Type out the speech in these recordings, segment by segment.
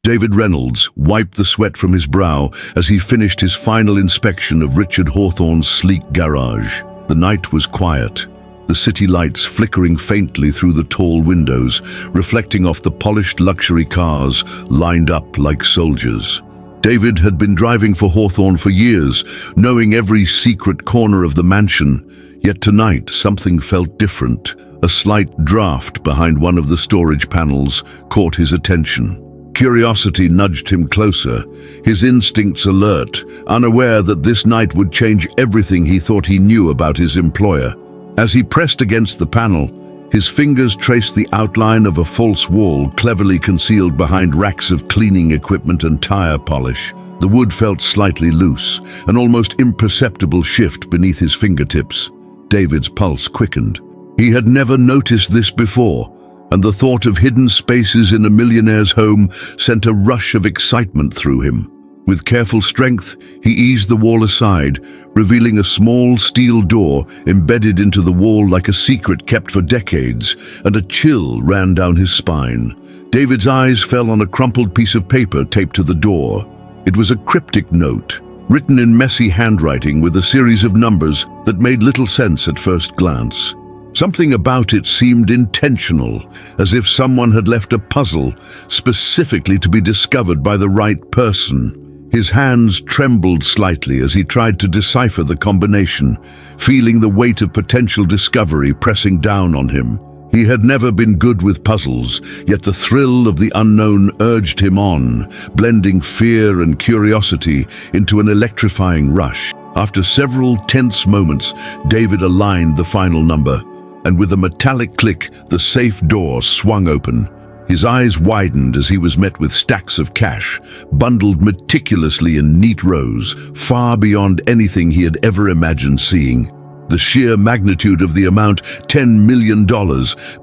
David Reynolds wiped the sweat from his brow as he finished his final inspection of Richard Hawthorne's sleek garage. The night was quiet, the city lights flickering faintly through the tall windows, reflecting off the polished luxury cars lined up like soldiers. David had been driving for Hawthorne for years, knowing every secret corner of the mansion, yet tonight something felt different. A slight draft behind one of the storage panels caught his attention. Curiosity nudged him closer, his instincts alert, unaware that this night would change everything he thought he knew about his employer. As he pressed against the panel, his fingers traced the outline of a false wall cleverly concealed behind racks of cleaning equipment and tire polish. The wood felt slightly loose, an almost imperceptible shift beneath his fingertips. David's pulse quickened. He had never noticed this before, and the thought of hidden spaces in a millionaire's home sent a rush of excitement through him. With careful strength, he eased the wall aside, revealing a small steel door embedded into the wall like a secret kept for decades, and a chill ran down his spine. David's eyes fell on a crumpled piece of paper taped to the door. It was a cryptic note, written in messy handwriting with a series of numbers that made little sense at first glance. Something about it seemed intentional, as if someone had left a puzzle specifically to be discovered by the right person. His hands trembled slightly as he tried to decipher the combination, feeling the weight of potential discovery pressing down on him. He had never been good with puzzles, yet the thrill of the unknown urged him on, blending fear and curiosity into an electrifying rush. After several tense moments, David aligned the final number, and with a metallic click, the safe door swung open. His eyes widened as he was met with stacks of cash, bundled meticulously in neat rows, far beyond anything he had ever imagined seeing. The sheer magnitude of the amount, $10 million,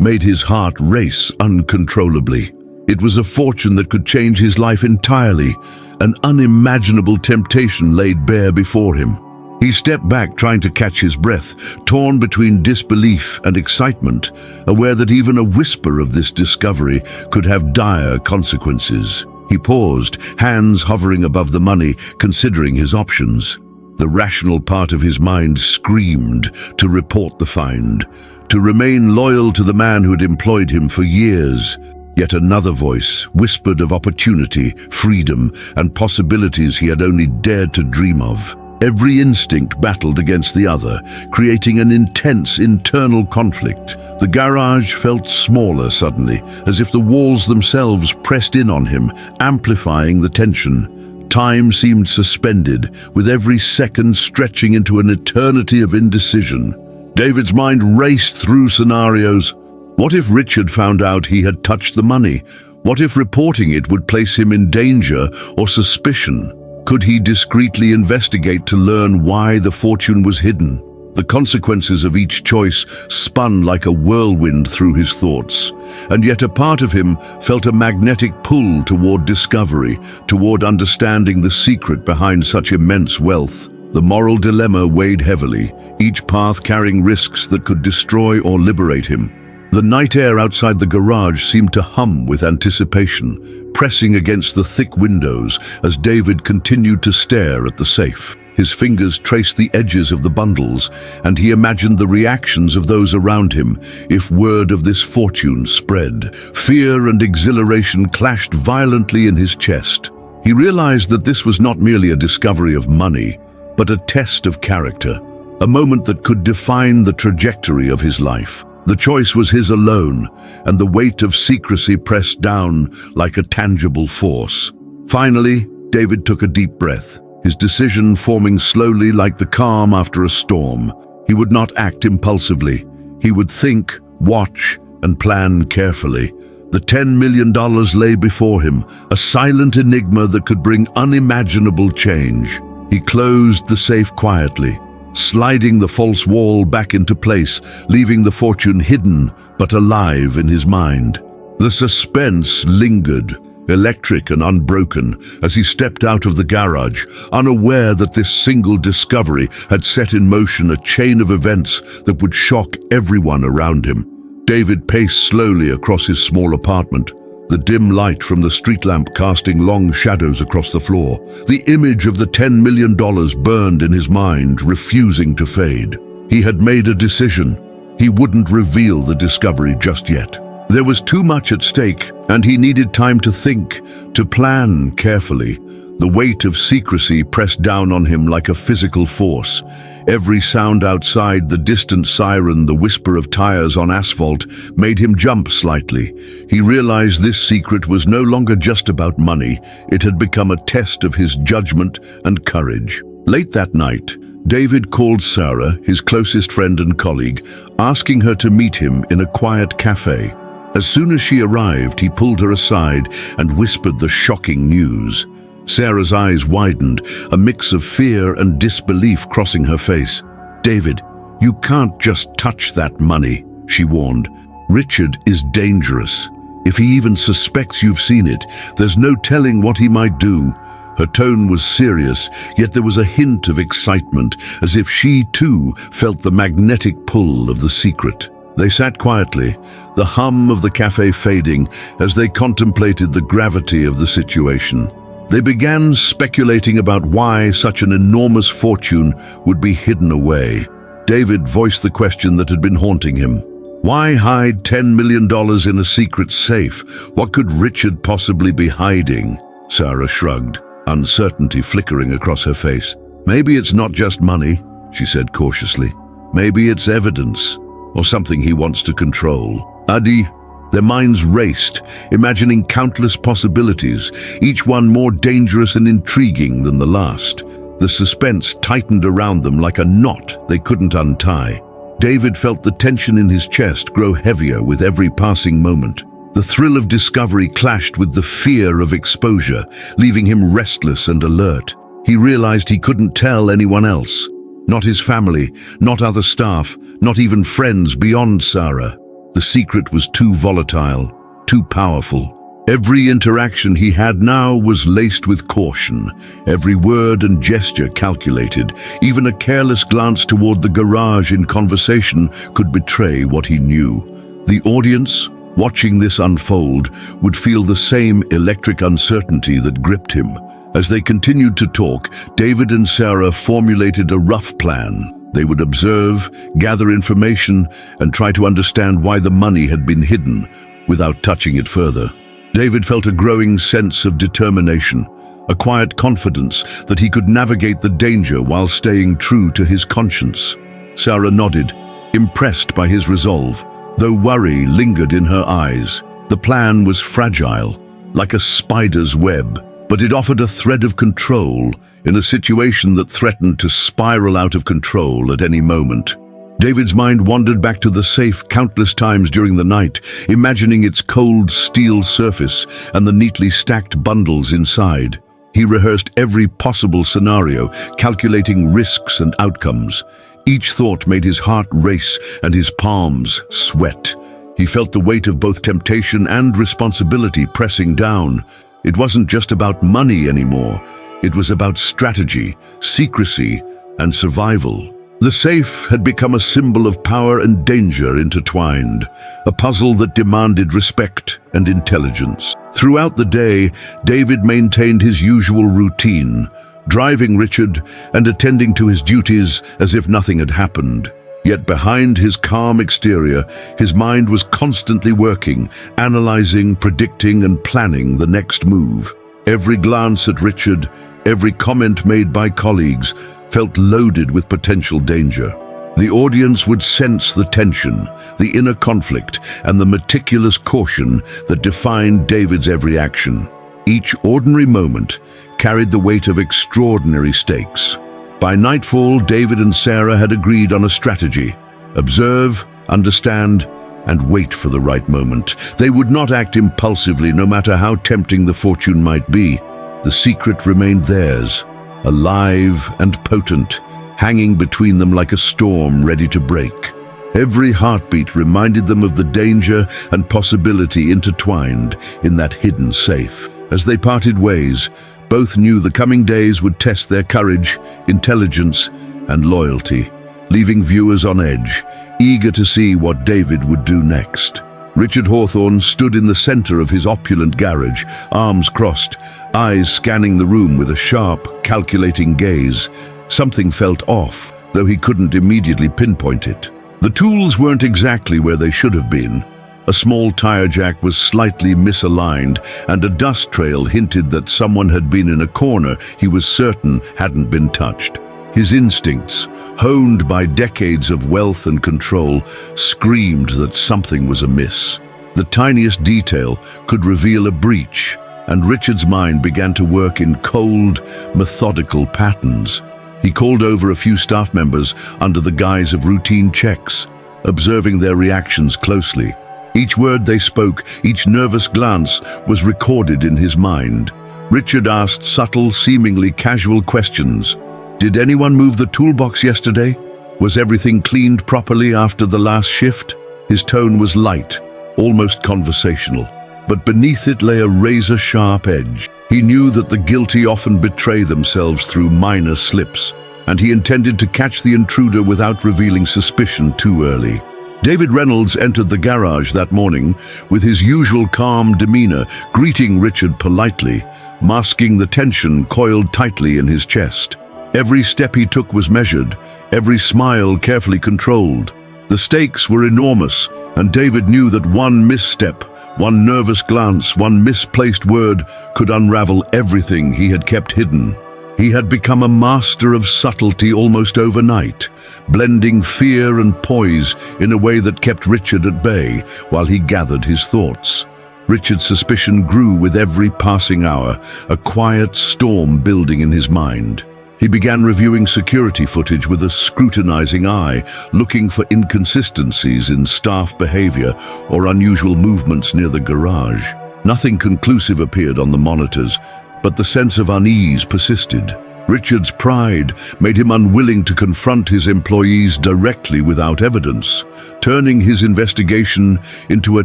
made his heart race uncontrollably. It was a fortune that could change his life entirely, an unimaginable temptation laid bare before him. He stepped back, trying to catch his breath, torn between disbelief and excitement, aware that even a whisper of this discovery could have dire consequences. He paused, hands hovering above the money, considering his options. The rational part of his mind screamed to report the find, to remain loyal to the man who had employed him for years. Yet another voice whispered of opportunity, freedom, and possibilities he had only dared to dream of. Every instinct battled against the other, creating an intense internal conflict. The garage felt smaller suddenly, as if the walls themselves pressed in on him, amplifying the tension. Time seemed suspended, with every second stretching into an eternity of indecision. David's mind raced through scenarios. What if Richard found out he had touched the money? What if reporting it would place him in danger or suspicion? Could he discreetly investigate to learn why the fortune was hidden? The consequences of each choice spun like a whirlwind through his thoughts, and yet a part of him felt a magnetic pull toward discovery, toward understanding the secret behind such immense wealth. The moral dilemma weighed heavily, each path carrying risks that could destroy or liberate him. The night air outside the garage seemed to hum with anticipation, pressing against the thick windows as David continued to stare at the safe. His fingers traced the edges of the bundles, and he imagined the reactions of those around him if word of this fortune spread. Fear and exhilaration clashed violently in his chest. He realized that this was not merely a discovery of money, but a test of character, a moment that could define the trajectory of his life. The choice was his alone, and the weight of secrecy pressed down like a tangible force. Finally, David took a deep breath, his decision forming slowly like the calm after a storm. He would not act impulsively. He would think, watch, and plan carefully. The $10 million lay before him, a silent enigma that could bring unimaginable change. He closed the safe quietly, sliding the false wall back into place, leaving the fortune hidden but alive in his mind. The suspense lingered, electric and unbroken, as he stepped out of the garage, unaware that this single discovery had set in motion a chain of events that would shock everyone around him. David paced slowly across his small apartment. the dim light from the street lamp casting long shadows across the floor. The image of the $10 million burned in his mind, refusing to fade. He had made a decision. He wouldn't reveal the discovery just yet. There was too much at stake, and he needed time to think, to plan carefully. The weight of secrecy pressed down on him like a physical force. Every sound outside, the distant siren, the whisper of tires on asphalt, made him jump slightly. He realized this secret was no longer just about money. It had become a test of his judgment and courage. Late that night, David called Sarah, his closest friend and colleague, asking her to meet him in a quiet cafe. As soon as she arrived, he pulled her aside and whispered the shocking news. Sarah's eyes widened, a mix of fear and disbelief crossing her face. "David, you can't just touch that money," she warned. "Richard is dangerous. If he even suspects you've seen it, there's no telling what he might do." Her tone was serious, yet there was a hint of excitement, as if she too felt the magnetic pull of the secret. They sat quietly, the hum of the cafe fading as they contemplated the gravity of the situation. They began speculating about why such an enormous fortune would be hidden away. David voiced the question that had been haunting him. Why hide $10 million in a secret safe? What could Richard possibly be hiding? Sarah shrugged, uncertainty flickering across her face. "Maybe it's not just money," she said cautiously. "Maybe it's evidence, or something he wants to control." Adi, their minds raced, imagining countless possibilities, each one more dangerous and intriguing than the last. The suspense tightened around them like a knot they couldn't untie. David felt the tension in his chest grow heavier with every passing moment. The thrill of discovery clashed with the fear of exposure, leaving him restless and alert. He realized he couldn't tell anyone else. Not his family, not other staff, not even friends beyond Sarah. The secret was too volatile, too powerful. Every interaction he had now was laced with caution, every word and gesture calculated. Even a careless glance toward the garage in conversation could betray what he knew. The audience, watching this unfold, would feel the same electric uncertainty that gripped him. As they continued to talk, David and Sarah formulated a rough plan. They would observe, gather information, and try to understand why the money had been hidden without touching it further. David felt a growing sense of determination, a quiet confidence that he could navigate the danger while staying true to his conscience. Sarah nodded, impressed by his resolve, though worry lingered in her eyes. The plan was fragile, like a spider's web, but it offered a thread of control in a situation that threatened to spiral out of control at any moment. David's mind wandered back to the safe countless times during the night, imagining its cold steel surface and the neatly stacked bundles inside. He rehearsed every possible scenario, calculating risks and outcomes. Each thought made his heart race and his palms sweat. He felt the weight of both temptation and responsibility pressing down. It wasn't just about money anymore. It was about strategy, secrecy, and survival. The safe had become a symbol of power and danger intertwined, a puzzle that demanded respect and intelligence. Throughout the day, David maintained his usual routine, driving Richard and attending to his duties as if nothing had happened. Yet behind his calm exterior, his mind was constantly working, analyzing, predicting, and planning the next move. Every glance at Richard, every comment made by colleagues, felt loaded with potential danger. The audience would sense the tension, the inner conflict, and the meticulous caution that defined David's every action. Each ordinary moment carried the weight of extraordinary stakes. By nightfall, David and Sarah had agreed on a strategy: observe, understand, and wait for the right moment. They would not act impulsively, no matter how tempting the fortune might be. The secret remained theirs, alive and potent, hanging between them like a storm ready to break. Every heartbeat reminded them of the danger and possibility intertwined in that hidden safe. As they parted ways, both knew the coming days would test their courage, intelligence, and loyalty, leaving viewers on edge, eager to see what David would do next. Richard Hawthorne stood in the center of his opulent garage, arms crossed, eyes scanning the room with a sharp, calculating gaze. Something felt off, though he couldn't immediately pinpoint it. The tools weren't exactly where they should have been. A small tire jack was slightly misaligned, and a dust trail hinted that someone had been in a corner he was certain hadn't been touched. His instincts, honed by decades of wealth and control, screamed that something was amiss. The tiniest detail could reveal a breach, and Richard's mind began to work in cold, methodical patterns. He called over a few staff members under the guise of routine checks, observing their reactions closely. Each word they spoke, each nervous glance was recorded in his mind. Richard asked subtle, seemingly casual questions. Did anyone move the toolbox yesterday? Was everything cleaned properly after the last shift? His tone was light, almost conversational, but beneath it lay a razor-sharp edge. He knew that the guilty often betray themselves through minor slips, and he intended to catch the intruder without revealing suspicion too early. David Reynolds entered the garage that morning with his usual calm demeanor, greeting Richard politely, masking the tension coiled tightly in his chest. Every step he took was measured, every smile carefully controlled. The stakes were enormous, and David knew that one misstep, one nervous glance, one misplaced word could unravel everything he had kept hidden. He had become a master of subtlety almost overnight, blending fear and poise in a way that kept Richard at bay while he gathered his thoughts. Richard's suspicion grew with every passing hour, a quiet storm building in his mind. He began reviewing security footage with a scrutinizing eye, looking for inconsistencies in staff behavior or unusual movements near the garage. Nothing conclusive appeared on the monitors, but the sense of unease persisted. Richard's pride made him unwilling to confront his employees directly without evidence, turning his investigation into a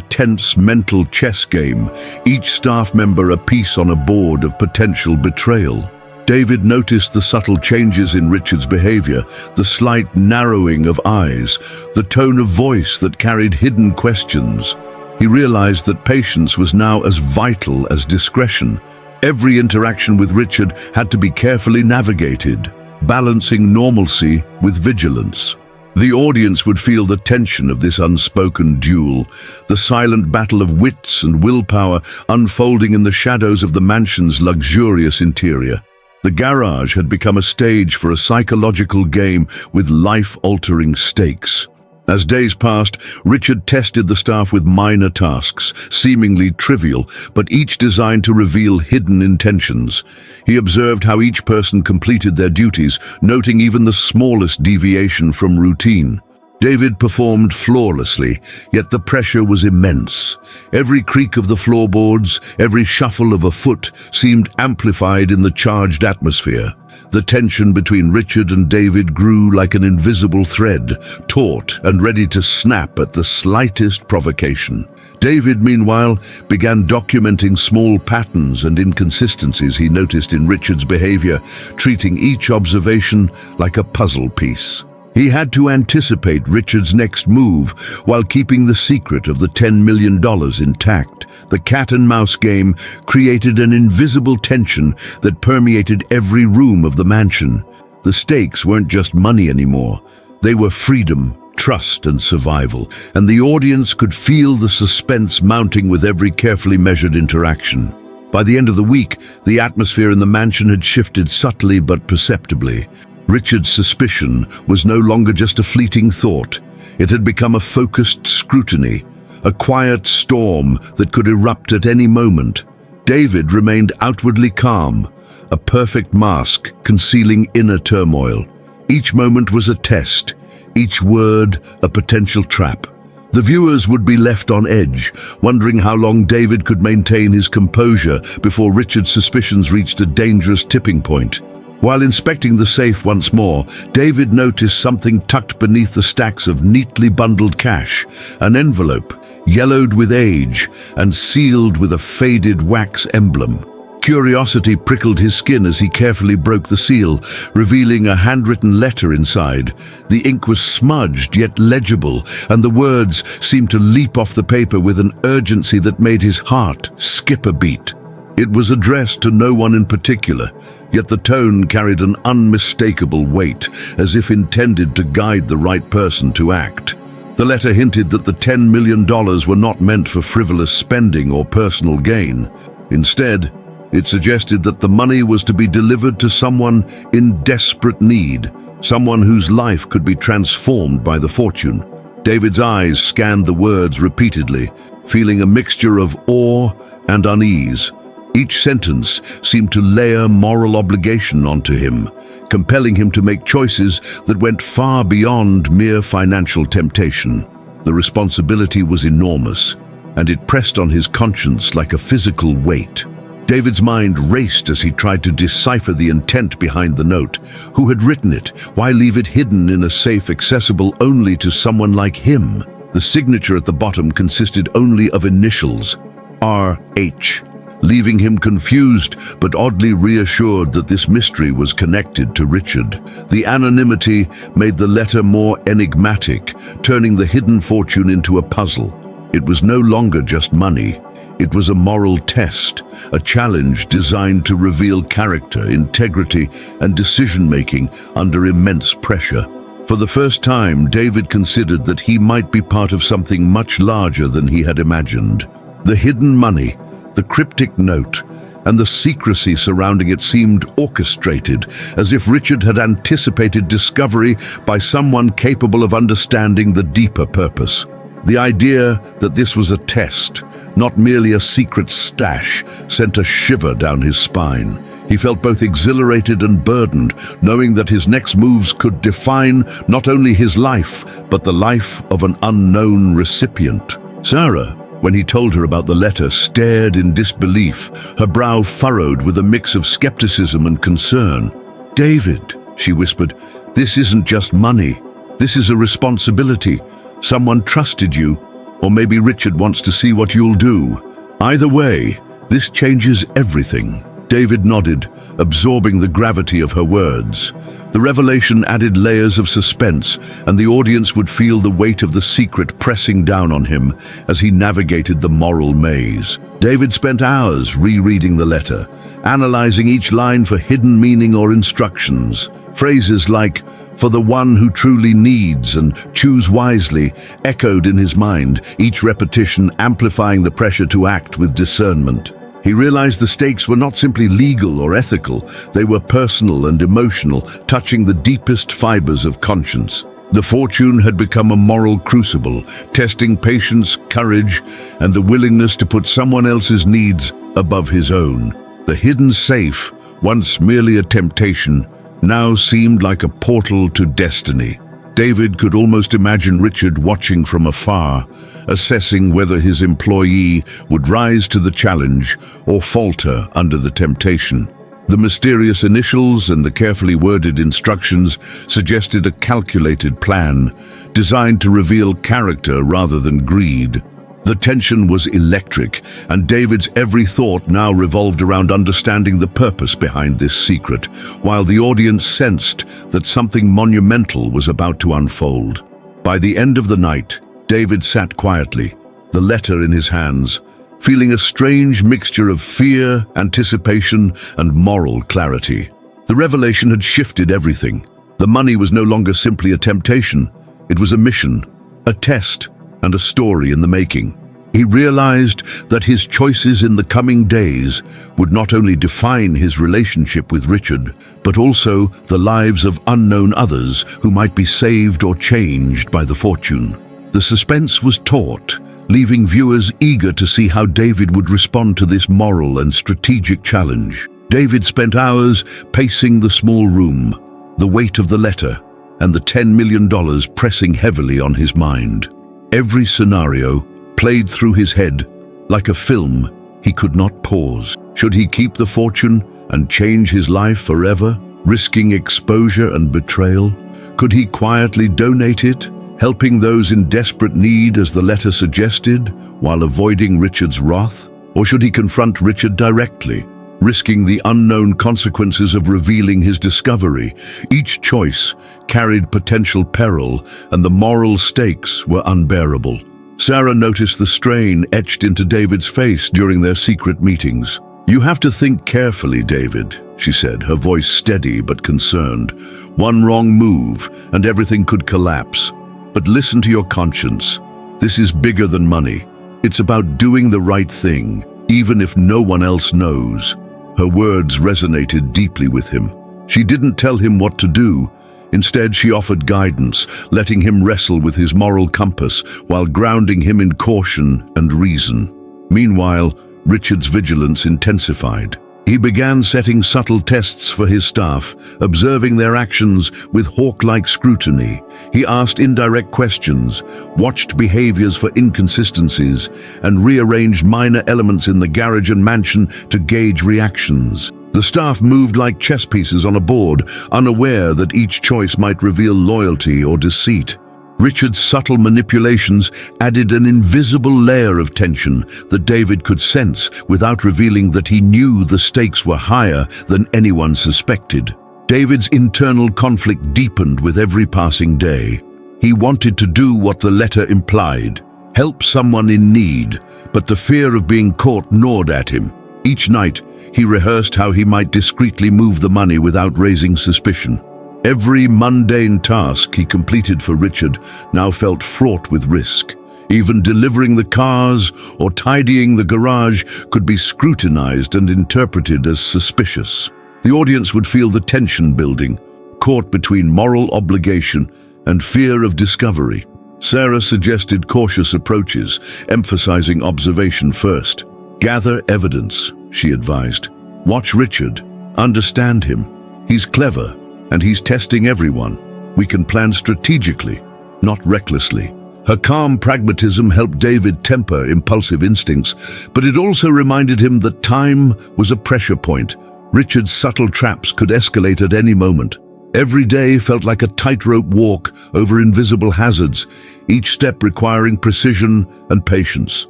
tense mental chess game, each staff member a piece on a board of potential betrayal. David noticed the subtle changes in Richard's behavior, the slight narrowing of eyes, the tone of voice that carried hidden questions. He realized that patience was now as vital as discretion. Every interaction with Richard had to be carefully navigated, balancing normalcy with vigilance. The audience would feel the tension of this unspoken duel, the silent battle of wits and willpower unfolding in the shadows of the mansion's luxurious interior. The garage had become a stage for a psychological game with life-altering stakes. As days passed, Richard tested the staff with minor tasks, seemingly trivial, but each designed to reveal hidden intentions. He observed how each person completed their duties, noting even the smallest deviation from routine. David performed flawlessly, yet the pressure was immense. Every creak of the floorboards, every shuffle of a foot seemed amplified in the charged atmosphere. The tension between Richard and David grew like an invisible thread, taut and ready to snap at the slightest provocation. David, meanwhile, began documenting small patterns and inconsistencies he noticed in Richard's behavior, treating each observation like a puzzle piece. He had to anticipate Richard's next move while keeping the secret of the $10 million intact. The cat-and-mouse game created an invisible tension that permeated every room of the mansion. The stakes weren't just money anymore. They were freedom, trust, and survival, and the audience could feel the suspense mounting with every carefully measured interaction. By the end of the week, the atmosphere in the mansion had shifted subtly but perceptibly. Richard's suspicion was no longer just a fleeting thought. It had become a focused scrutiny, a quiet storm that could erupt at any moment. David remained outwardly calm, a perfect mask concealing inner turmoil. Each moment was a test, each word a potential trap. The viewers would be left on edge, wondering how long David could maintain his composure before Richard's suspicions reached a dangerous tipping point. While inspecting the safe once more, David noticed something tucked beneath the stacks of neatly bundled cash, an envelope, yellowed with age and sealed with a faded wax emblem. Curiosity prickled his skin as he carefully broke the seal, revealing a handwritten letter inside. The ink was smudged yet legible, and the words seemed to leap off the paper with an urgency that made his heart skip a beat. It was addressed to no one in particular, yet the tone carried an unmistakable weight, as if intended to guide the right person to act. The letter hinted that the $10 million were not meant for frivolous spending or personal gain. Instead, it suggested that the money was to be delivered to someone in desperate need, someone whose life could be transformed by the fortune. David's eyes scanned the words repeatedly, feeling a mixture of awe and unease. Each sentence seemed to layer moral obligation onto him, compelling him to make choices that went far beyond mere financial temptation. The responsibility was enormous, and it pressed on his conscience like a physical weight. David's mind raced as he tried to decipher the intent behind the note. Who had written it? Why leave it hidden in a safe accessible only to someone like him? The signature at the bottom consisted only of initials, R.H., leaving him confused but oddly reassured that this mystery was connected to Richard. The anonymity made the letter more enigmatic, turning the hidden fortune into a puzzle. It was no longer just money. It was a moral test, a challenge designed to reveal character, integrity, and decision-making under immense pressure. For the first time, David considered that he might be part of something much larger than he had imagined. The hidden money, the cryptic note, and the secrecy surrounding it seemed orchestrated, as if Richard had anticipated discovery by someone capable of understanding the deeper purpose. The idea that this was a test, not merely a secret stash, sent a shiver down his spine. He felt both exhilarated and burdened, knowing that his next moves could define not only his life, but the life of an unknown recipient. Sarah, when he told her about the letter, stared in disbelief, her brow furrowed with a mix of skepticism and concern. "David," she whispered, "this isn't just money. This is a responsibility. Someone trusted you, or maybe Richard wants to see what you'll do. Either way, this changes everything." David nodded, absorbing the gravity of her words. The revelation added layers of suspense, and the audience would feel the weight of the secret pressing down on him as he navigated the moral maze. David spent hours rereading the letter, analyzing each line for hidden meaning or instructions. Phrases like, "for the one who truly needs" and "choose wisely" echoed in his mind, each repetition amplifying the pressure to act with discernment. He realized the stakes were not simply legal or ethical, they were personal and emotional, touching the deepest fibers of conscience. The fortune had become a moral crucible, testing patience, courage, and the willingness to put someone else's needs above his own. The hidden safe, once merely a temptation, now seemed like a portal to destiny. David could almost imagine Richard watching from afar, assessing whether his employee would rise to the challenge or falter under the temptation. The mysterious initials and the carefully worded instructions suggested a calculated plan, designed to reveal character rather than greed. The tension was electric, and David's every thought now revolved around understanding the purpose behind this secret, while the audience sensed that something monumental was about to unfold. By the end of the night, David sat quietly, the letter in his hands, feeling a strange mixture of fear, anticipation, and moral clarity. The revelation had shifted everything. The money was no longer simply a temptation. It was a mission, a test, and a story in the making. He realized that his choices in the coming days would not only define his relationship with Richard, but also the lives of unknown others who might be saved or changed by the fortune. The suspense was taut, leaving viewers eager to see how David would respond to this moral and strategic challenge. David spent hours pacing the small room, the weight of the letter, and the $10 million pressing heavily on his mind. Every scenario played through his head like a film he could not pause. Should he keep the fortune and change his life forever, risking exposure and betrayal? Could he quietly donate it, helping those in desperate need as the letter suggested, while avoiding Richard's wrath? Or should he confront Richard directly, risking the unknown consequences of revealing his discovery. Each choice carried potential peril, and the moral stakes were unbearable. Sarah noticed the strain etched into David's face during their secret meetings. "You have to think carefully, David," she said, her voice steady but concerned. "One wrong move, and everything could collapse. But listen to your conscience. This is bigger than money. It's about doing the right thing, even if no one else knows." Her words resonated deeply with him. She didn't tell him what to do. Instead, she offered guidance, letting him wrestle with his moral compass while grounding him in caution and reason. Meanwhile, Richard's vigilance intensified. He began setting subtle tests for his staff, observing their actions with hawk-like scrutiny. He asked indirect questions, watched behaviors for inconsistencies, and rearranged minor elements in the garage and mansion to gauge reactions. The staff moved like chess pieces on a board, unaware that each choice might reveal loyalty or deceit. Richard's subtle manipulations added an invisible layer of tension that David could sense without revealing that he knew the stakes were higher than anyone suspected. David's internal conflict deepened with every passing day. He wanted to do what the letter implied, help someone in need, but the fear of being caught gnawed at him. Each night, he rehearsed how he might discreetly move the money without raising suspicion. Every mundane task he completed for Richard now felt fraught with risk. Even delivering the cars or tidying the garage could be scrutinized and interpreted as suspicious. The audience would feel the tension building, caught between moral obligation and fear of discovery. Sarah suggested cautious approaches, emphasizing observation first. "Gather evidence," she advised. "Watch Richard. Understand him. He's clever, and he's testing everyone. We can plan strategically, not recklessly." Her calm pragmatism helped David temper impulsive instincts, but it also reminded him that time was a pressure point. Richard's subtle traps could escalate at any moment. Every day felt like a tightrope walk over invisible hazards, each step requiring precision and patience.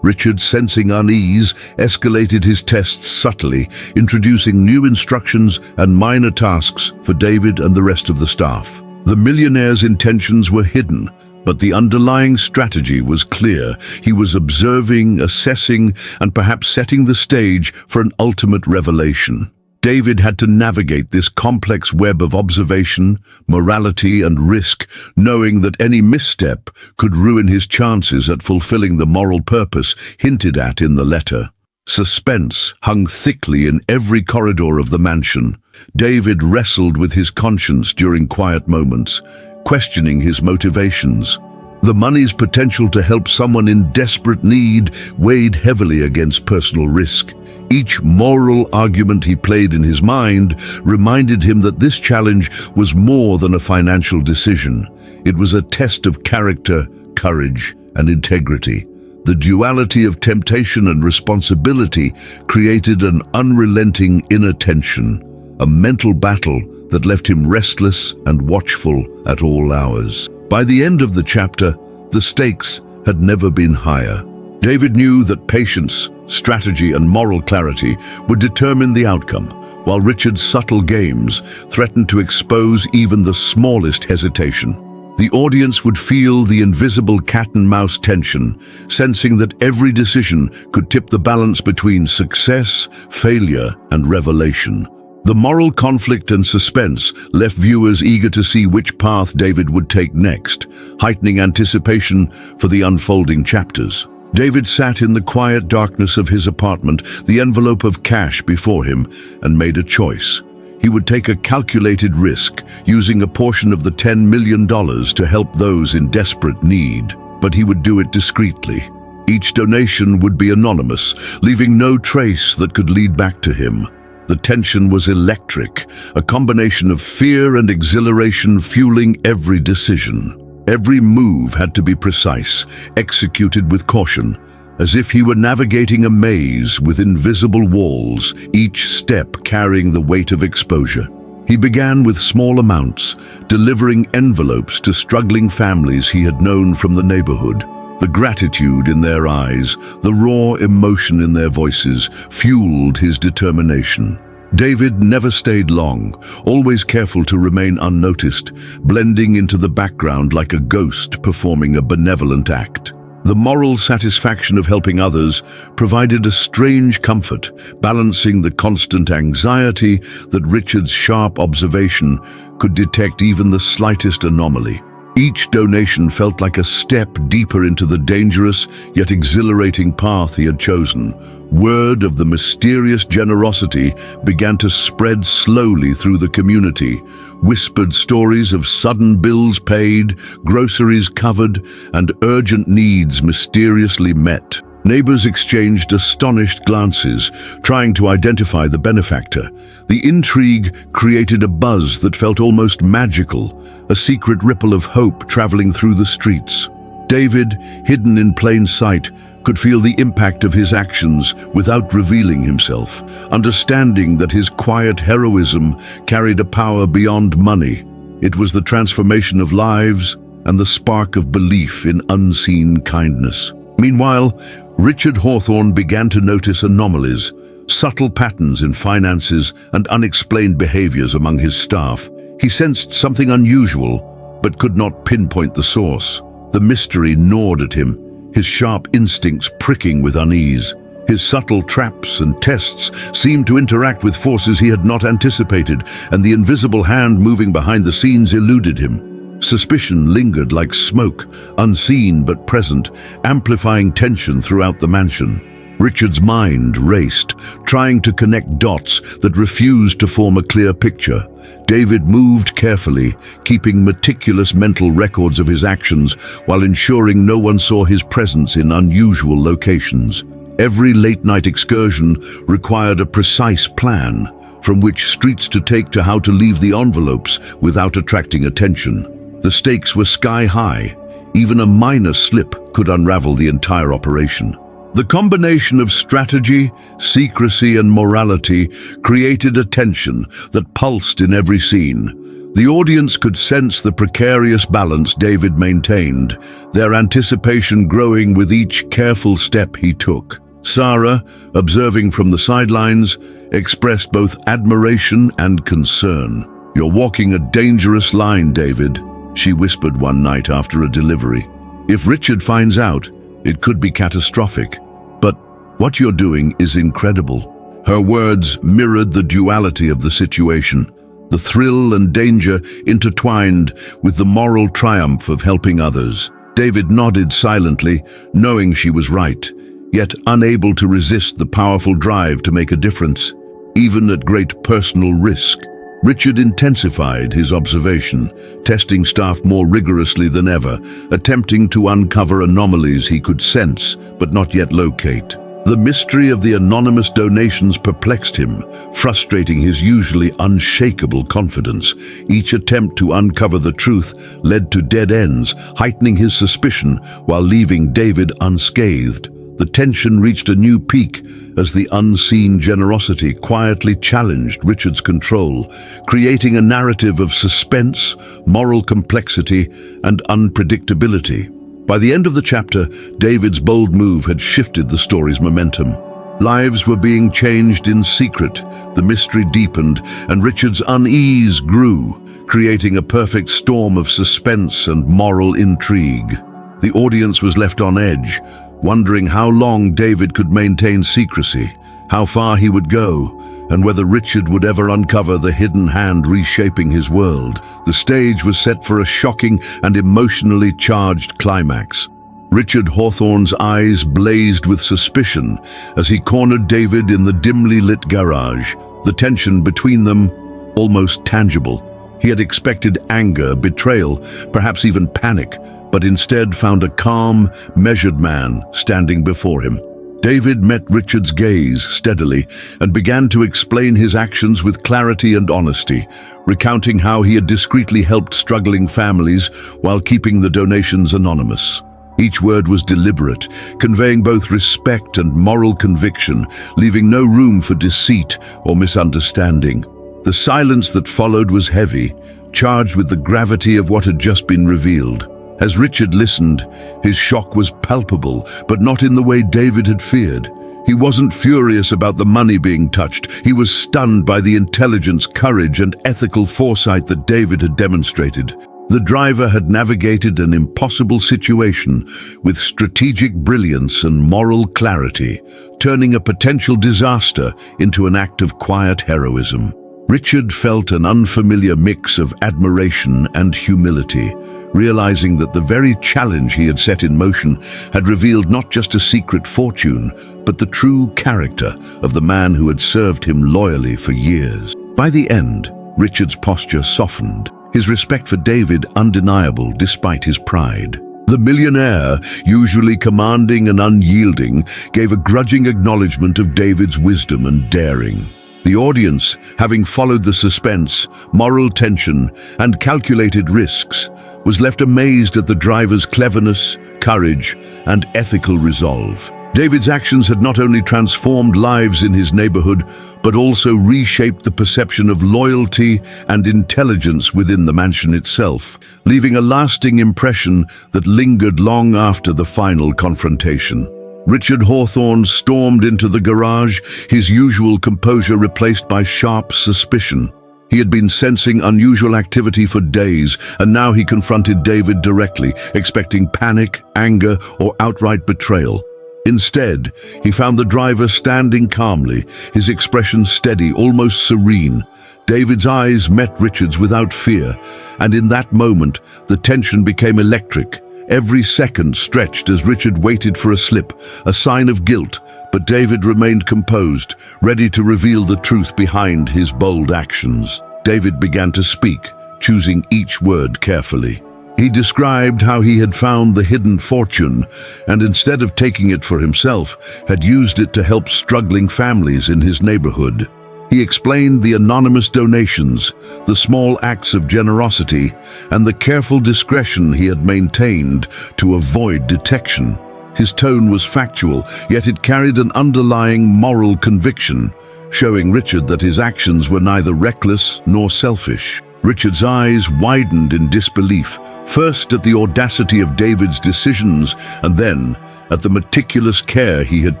Richard, sensing unease, escalated his tests subtly, introducing new instructions and minor tasks for David and the rest of the staff. The millionaire's intentions were hidden, but the underlying strategy was clear. He was observing, assessing, and perhaps setting the stage for an ultimate revelation. David had to navigate this complex web of observation, morality, and risk, knowing that any misstep could ruin his chances at fulfilling the moral purpose hinted at in the letter. Suspense hung thickly in every corridor of the mansion. David wrestled with his conscience during quiet moments, questioning his motivations. The money's potential to help someone in desperate need weighed heavily against personal risk. Each moral argument he played in his mind reminded him that this challenge was more than a financial decision. It was a test of character, courage, and integrity. The duality of temptation and responsibility created an unrelenting inner tension, a mental battle that left him restless and watchful at all hours. By the end of the chapter, the stakes had never been higher. David knew that patience, strategy, and moral clarity would determine the outcome, while Richard's subtle games threatened to expose even the smallest hesitation. The audience would feel the invisible cat-and-mouse tension, sensing that every decision could tip the balance between success, failure, and revelation. The moral conflict and suspense left viewers eager to see which path David would take next, heightening anticipation for the unfolding chapters. David sat in the quiet darkness of his apartment, the envelope of cash before him, and made a choice. He would take a calculated risk, using a portion of the $10 million to help those in desperate need, but he would do it discreetly. Each donation would be anonymous, leaving no trace that could lead back to him. The tension was electric, a combination of fear and exhilaration fueling every decision. Every move had to be precise, executed with caution, as if he were navigating a maze with invisible walls, each step carrying the weight of exposure. He began with small amounts, delivering envelopes to struggling families he had known from the neighborhood. The gratitude in their eyes, the raw emotion in their voices, fueled his determination. David never stayed long, always careful to remain unnoticed, blending into the background like a ghost performing a benevolent act. The moral satisfaction of helping others provided a strange comfort, balancing the constant anxiety that Richard's sharp observation could detect even the slightest anomaly. Each donation felt like a step deeper into the dangerous yet exhilarating path he had chosen. Word of the mysterious generosity began to spread slowly through the community. Whispered stories of sudden bills paid, groceries covered, and urgent needs mysteriously met. Neighbors exchanged astonished glances, trying to identify the benefactor. The intrigue created a buzz that felt almost magical, a secret ripple of hope traveling through the streets. David, hidden in plain sight, could feel the impact of his actions without revealing himself, understanding that his quiet heroism carried a power beyond money. It was the transformation of lives and the spark of belief in unseen kindness. Meanwhile, Richard Hawthorne began to notice anomalies, subtle patterns in finances and unexplained behaviors among his staff. He sensed something unusual, but could not pinpoint the source. The mystery gnawed at him, his sharp instincts pricking with unease. His subtle traps and tests seemed to interact with forces he had not anticipated, and the invisible hand moving behind the scenes eluded him. Suspicion lingered like smoke, unseen but present, amplifying tension throughout the mansion. Richard's mind raced, trying to connect dots that refused to form a clear picture. David moved carefully, keeping meticulous mental records of his actions while ensuring no one saw his presence in unusual locations. Every late-night excursion required a precise plan, from which streets to take to how to leave the envelopes without attracting attention. The stakes were sky-high. Even a minor slip could unravel the entire operation. The combination of strategy, secrecy, and morality created a tension that pulsed in every scene. The audience could sense the precarious balance David maintained, their anticipation growing with each careful step he took. Sarah, observing from the sidelines, expressed both admiration and concern. "You're walking a dangerous line, David," she whispered one night after a delivery. "If Richard finds out, it could be catastrophic. But what you're doing is incredible." Her words mirrored the duality of the situation, the thrill and danger intertwined with the moral triumph of helping others. David nodded silently, knowing she was right, yet unable to resist the powerful drive to make a difference, even at great personal risk. Richard intensified his observation, testing staff more rigorously than ever, attempting to uncover anomalies he could sense but not yet locate. The mystery of the anonymous donations perplexed him, frustrating his usually unshakable confidence. Each attempt to uncover the truth led to dead ends, heightening his suspicion while leaving David unscathed. The tension reached a new peak as the unseen generosity quietly challenged Richard's control, creating a narrative of suspense, moral complexity, and unpredictability. By the end of the chapter, David's bold move had shifted the story's momentum. Lives were being changed in secret, the mystery deepened, and Richard's unease grew, creating a perfect storm of suspense and moral intrigue. The audience was left on edge, wondering how long David could maintain secrecy, how far he would go, and whether Richard would ever uncover the hidden hand reshaping his world. The stage was set for a shocking and emotionally charged climax. Richard Hawthorne's eyes blazed with suspicion as he cornered David in the dimly lit garage, the tension between them almost tangible. He had expected anger, betrayal, perhaps even panic, but instead found a calm, measured man standing before him. David met Richard's gaze steadily and began to explain his actions with clarity and honesty, recounting how he had discreetly helped struggling families while keeping the donations anonymous. Each word was deliberate, conveying both respect and moral conviction, leaving no room for deceit or misunderstanding. The silence that followed was heavy, charged with the gravity of what had just been revealed. As Richard listened, his shock was palpable, but not in the way David had feared. He wasn't furious about the money being touched. He was stunned by the intelligence, courage, and ethical foresight that David had demonstrated. The driver had navigated an impossible situation with strategic brilliance and moral clarity, turning a potential disaster into an act of quiet heroism. Richard felt an unfamiliar mix of admiration and humility, realizing that the very challenge he had set in motion had revealed not just a secret fortune, but the true character of the man who had served him loyally for years. By the end, Richard's posture softened, his respect for David undeniable despite his pride. The millionaire, usually commanding and unyielding, gave a grudging acknowledgement of David's wisdom and daring. The audience, having followed the suspense, moral tension, and calculated risks, was left amazed at the driver's cleverness, courage, and ethical resolve. David's actions had not only transformed lives in his neighborhood, but also reshaped the perception of loyalty and intelligence within the mansion itself, leaving a lasting impression that lingered long after the final confrontation. Richard Hawthorne stormed into the garage, his usual composure replaced by sharp suspicion. He had been sensing unusual activity for days, and now he confronted David directly, expecting panic, anger, or outright betrayal. Instead, he found the driver standing calmly, his expression steady, almost serene. David's eyes met Richard's without fear, and in that moment, the tension became electric. Every second stretched as Richard waited for a slip, a sign of guilt, but David remained composed, ready to reveal the truth behind his bold actions. David began to speak, choosing each word carefully. He described how he had found the hidden fortune, and instead of taking it for himself, had used it to help struggling families in his neighborhood. He explained the anonymous donations, the small acts of generosity, and the careful discretion he had maintained to avoid detection. His tone was factual, yet it carried an underlying moral conviction, showing Richard that his actions were neither reckless nor selfish. Richard's eyes widened in disbelief, first at the audacity of David's decisions, and then at the meticulous care he had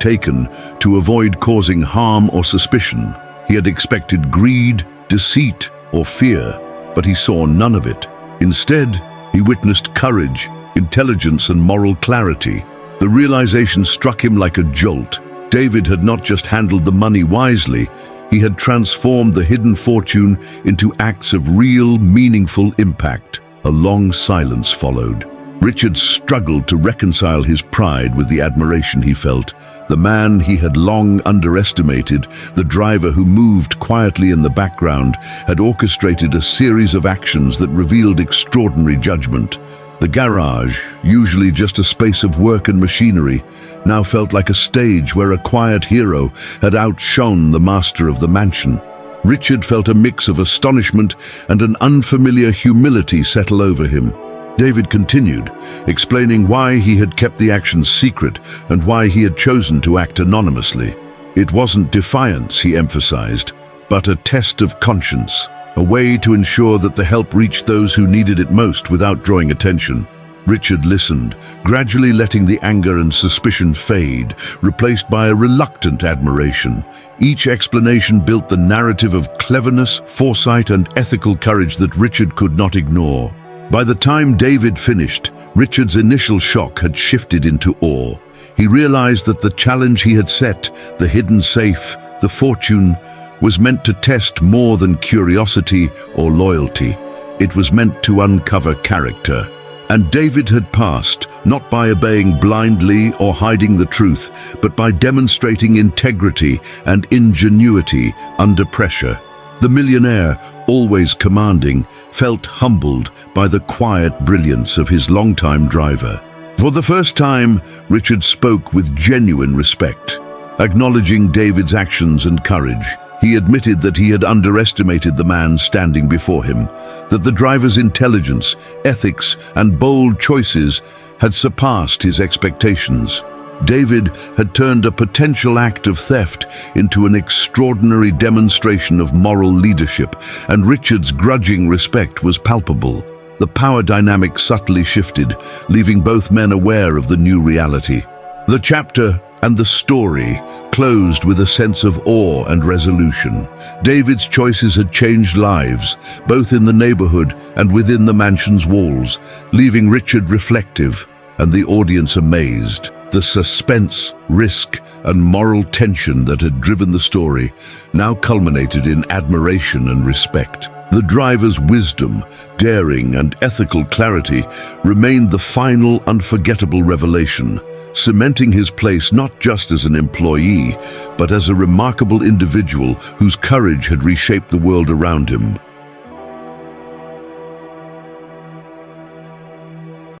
taken to avoid causing harm or suspicion. He had expected greed, deceit, or fear, but he saw none of it. Instead, he witnessed courage, intelligence, and moral clarity. The realization struck him like a jolt. David had not just handled the money wisely, he had transformed the hidden fortune into acts of real, meaningful impact. A long silence followed. Richard struggled to reconcile his pride with the admiration he felt. The man he had long underestimated, the driver who moved quietly in the background, had orchestrated a series of actions that revealed extraordinary judgment. The garage, usually just a space of work and machinery, now felt like a stage where a quiet hero had outshone the master of the mansion. Richard felt a mix of astonishment and an unfamiliar humility settle over him. David continued, explaining why he had kept the actions secret and why he had chosen to act anonymously. It wasn't defiance, he emphasized, but a test of conscience, a way to ensure that the help reached those who needed it most without drawing attention. Richard listened, gradually letting the anger and suspicion fade, replaced by a reluctant admiration. Each explanation built the narrative of cleverness, foresight, and ethical courage that Richard could not ignore. By the time David finished, Richard's initial shock had shifted into awe. He realized that the challenge he had set, the hidden safe, the fortune, was meant to test more than curiosity or loyalty. It was meant to uncover character. And David had passed, not by obeying blindly or hiding the truth, but by demonstrating integrity and ingenuity under pressure. The millionaire, always commanding, felt humbled by the quiet brilliance of his longtime driver. For the first time, Richard spoke with genuine respect. Acknowledging David's actions and courage, he admitted that he had underestimated the man standing before him, that the driver's intelligence, ethics, and bold choices had surpassed his expectations. David had turned a potential act of theft into an extraordinary demonstration of moral leadership, and Richard's grudging respect was palpable. The power dynamic subtly shifted, leaving both men aware of the new reality. The chapter and the story closed with a sense of awe and resolution. David's choices had changed lives, both in the neighborhood and within the mansion's walls, leaving Richard reflective and the audience amazed. The suspense, risk, and moral tension that had driven the story now culminated in admiration and respect. The driver's wisdom, daring, and ethical clarity remained the final unforgettable revelation, cementing his place not just as an employee, but as a remarkable individual whose courage had reshaped the world around him.